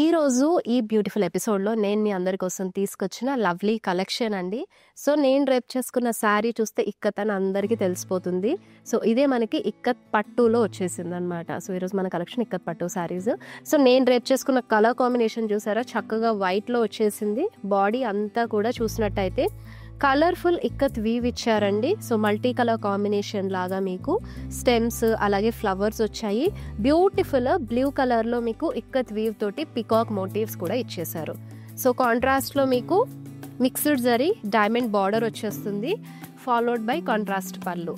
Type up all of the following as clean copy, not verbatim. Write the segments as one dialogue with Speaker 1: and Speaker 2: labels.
Speaker 1: ఈరోజు ఈ బ్యూటిఫుల్ ఎపిసోడ్లో నేను మీ అందరి కోసం తీసుకొచ్చిన లవ్లీ కలెక్షన్ అండి. సో నేను రేపు చేసుకున్న శారీ చూస్తే ఇక్కత్ అని అందరికీ తెలిసిపోతుంది. సో ఇదే మనకి ఇక్కత్ పట్టులో వచ్చేసింది అనమాట. సో ఈరోజు మన కలెక్షన్ ఇక్కత్ పట్టు శారీస్. సో నేను రేపు చేసుకున్న కలర్ కాంబినేషన్ చూసారా, చక్కగా వైట్లో వచ్చేసింది. బాడీ అంతా కూడా చూసినట్టయితే కలర్ఫుల్ ఇక్కత్ వీవ్ ఇచ్చారండి. సో మల్టీ కలర్ కాంబినేషన్ లాగా మీకు స్టెమ్స్ అలాగే ఫ్లవర్స్ వచ్చాయి. బ్యూటిఫుల్ బ్లూ కలర్లో మీకు ఇక్కత్ వీవ్ తోటి పికాక్ మోటివ్స్ కూడా ఇచ్చేసారు. సో కాంట్రాస్ట్లో మీకు మిక్స్డ్ జరీ డైమండ్ బార్డర్ వచ్చేస్తుంది, ఫాలోడ్ బై కాంట్రాస్ట్ పళ్ళు.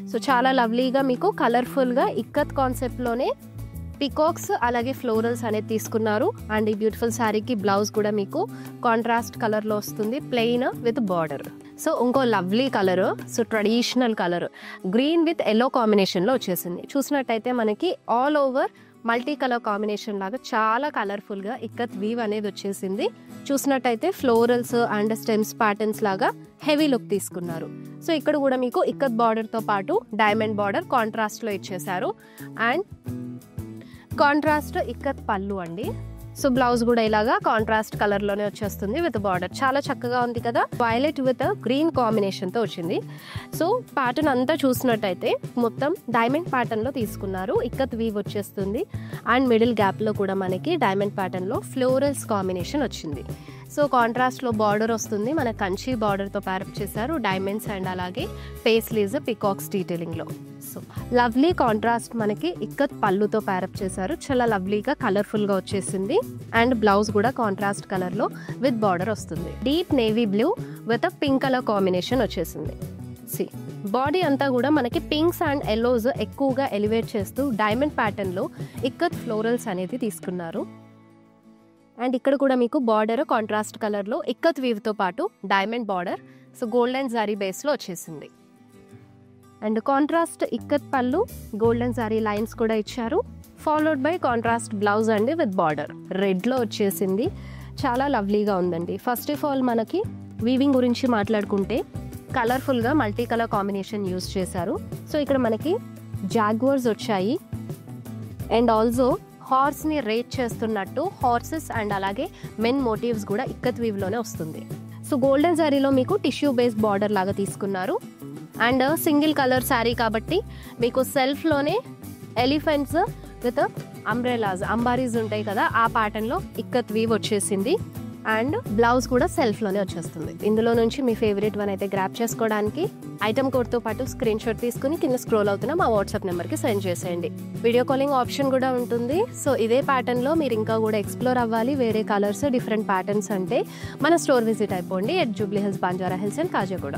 Speaker 1: సో చాలా లవ్లీగా మీకు కలర్ఫుల్గా ఇక్కత్ కాన్సెప్ట్లోనే పికాక్స్ అలాగే ఫ్లోరల్స్ అనేది తీసుకున్నారు. అండ్ ఈ బ్యూటిఫుల్ శారీకి బ్లౌజ్ కూడా మీకు కాంట్రాస్ట్ కలర్లో వస్తుంది, ప్లెయిన్ విత్ బార్డర్. సో ఇంకో lovely colour, so traditional colour green with yellow కాంబినేషన్లో వచ్చేసింది. చూసినట్టయితే మనకి all over multi colour combination లాగా చాలా కలర్ఫుల్గా ఇక్కత్ వీవ్ అనేది వచ్చేసింది. చూసినట్టయితే ఫ్లోరల్స్ అండ్ స్టెమ్స్ ప్యాటర్న్స్ లాగా హెవీ లుక్ తీసుకున్నారు. సో ఇక్కడ కూడా మీకు ఇక్కత్ బార్డర్తో పాటు డైమండ్ బార్డర్ కాంట్రాస్ట్లో ఇచ్చేసారు. అండ్ కాంట్రాస్ట్ ఇక్కత్ పళ్ళు అండి. సో బ్లౌజ్ కూడా ఇలాగా కాంట్రాస్ట్ కలర్ లోనే వచ్చేస్తుంది విత్ బార్డర్. చాలా చక్కగా ఉంది కదా. వైలెట్ విత్ గ్రీన్ కాంబినేషన్ తో వచ్చింది. సో ప్యాటర్న్ అంతా చూసినట్టయితే మొత్తం డైమండ్ ప్యాటర్న్ లో తీసుకున్నారు. ఇక్కత్ వీవ్ వచ్చేస్తుంది అండ్ మిడిల్ గ్యాప్ లో కూడా మనకి డైమండ్ ప్యాటర్న్ లో ఫ్లోరల్స్ కాంబినేషన్ వచ్చింది. సో కాంట్రాస్ట్ లో బార్డర్ వస్తుంది, మన కంచి బార్డర్ తో ప్యారప్ చేశారు. డైమండ్స్ అండ్ అలాగే పేస్లీస్ పికాక్స్ డీటెయిలింగ్ లో. సో లవ్లీ కాంట్రాస్ట్ మనకి ఇక్కత్ పళ్ళుతో ప్యారప్ చేశారు. చాలా లవ్లీగా కలర్ఫుల్ గా వచ్చేసింది. అండ్ బ్లౌజ్ కూడా కాంట్రాస్ట్ కలర్ లో విత్ బార్డర్ వస్తుంది. Deep navy blue with pink colour combination వచ్చేసింది. సి బాడీ అంతా కూడా మనకి పింక్స్ అండ్ ఎల్లోస్ ఎక్కువగా ఎలివేట్ చేస్తూ డైమండ్ ప్యాటర్న్ లో ఇక్కత్ ఫ్లోరల్స్ అనేది తీసుకున్నారు. అండ్ ఇక్కడ కూడా మీకు బార్డర్ కాంట్రాస్ట్ కలర్లో ఇక్కత్ వీవ్తో పాటు డైమండ్ బార్డర్, సో గోల్డెన్ జారీ బేస్లో వచ్చేసింది. అండ్ కాంట్రాస్ట్ ఇక్కత్ పళ్ళు, గోల్డెన్ జారీ లైన్స్ కూడా ఇచ్చారు, ఫాలోడ్ బై కాంట్రాస్ట్ బ్లౌజ్ అండి విత్ బార్డర్ రెడ్లో వచ్చేసింది. చాలా లవ్లీగా ఉందండి. ఫస్ట్ ఆఫ్ ఆల్ మనకి వీవింగ్ గురించి మాట్లాడుకుంటే కలర్ఫుల్గా మల్టీ కలర్ కాంబినేషన్ యూజ్ చేశారు. సో ఇక్కడ మనకి జాగ్వర్స్ వచ్చాయి అండ్ ఆల్సో హార్స్ని రేట్ చేస్తున్నట్టు హార్సెస్ అండ్ అలాగే మెన్ మోటివ్స్ కూడా ఇక్కత్ వీవ్లోనే వస్తుంది. సో గోల్డెన్ శారీలో మీకు టిష్యూ బేస్ బార్డర్ లాగా తీసుకున్నారు. అండ్ సింగిల్ కలర్ శారీ కాబట్టి మీకు సెల్ఫ్లోనే ఎలిఫెంట్స్ విత్ అంబ్రెలాస్ అంబారీస్ ఉంటాయి కదా, ఆ ప్యాటర్న్లో ఇక్కత్ వీవ్ వచ్చేసింది. అండ్ బ్లౌజ్ కూడా సెల్ఫ్లోనే వచ్చేస్తుంది. ఇందులో నుంచి మీ ఫేవరెట్ వన్ అయితే గ్రాప్ చేసుకోవడానికి ఐటమ్ కోడ్తో పాటు స్క్రీన్ షాట్ తీసుకుని కింద స్క్రోల్ అవుతున్న మా వాట్సాప్ నెంబర్కి సెండ్ చేసేయండి. వీడియో కాలింగ్ ఆప్షన్ కూడా ఉంటుంది. సో ఇదే ప్యాటర్న్లో మీరు ఇంకా కూడా ఎక్స్ప్లోర్ అవ్వాలి, వేరే కలర్స్ డిఫరెంట్ ప్యాటర్న్స్ అంటే మన స్టోర్ విజిట్ అయిపోండి at Jubilee hills, Banjara hills and Khajaguda.